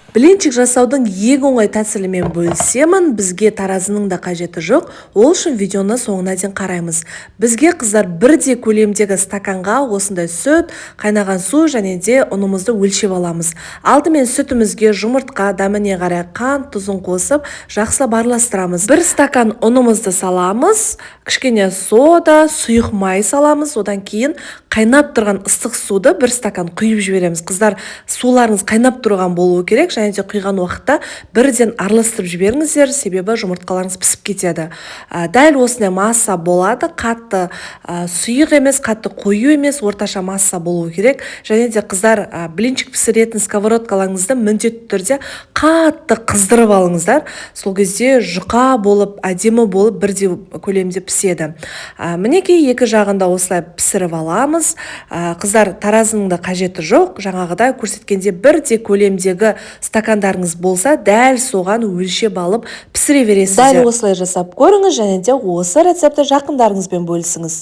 Блинчик жасаудың ең оңай тәсілімен бөлісемін. Бізге таразының да қажеті жоқ. Ол үшін видеоны соңына дейін қараймыз. Бізге қыздар бірдей көлемдегі стаканға осындай сүт, қайнаған су және де ұнымызды өлшеп аламыз. Алдымен сүтімізге жұмыртқа дәміне қарай қант, тұзын қосып, жақсылап араластырамыз. Бір стакан ұнымызды саламыз, кішкене сода, сұйық май саламыз. Одан кейін қайнап тұрған ыстық суды бір стакан құйып жібереміз. Қыздар, суларыңыз қайнап тұрған болуы керек, және де құйған уақытта бірден араластырып жіберіңіздер, себебі жұмыртқаларыңыз пісіп кетеді. Дәл осындай масса болады, қатты сұйық емес, қатты қою емес, орташа масса болуы керек. Және де қыздар, блинчик пісіретін сковородкаларыңызды міндетті түрде қатты қыздырып алыңыздар. Сол кезде жұқа болып, әдемі болып, бірдей көлемде піседі. Мінекей екі жағында осылай пісіріп аламыз. Қыздар, таразының да қажеті жоқ. Жаңағыдай көрсеткенде бірдей көлемдегі стакандарыңыз болса, дәл соған өлшеп алып пісіре бересіздер. Дәл осылай жасап көріңіз және де осы рецепті жақындарыңызбен бөлісіңіз.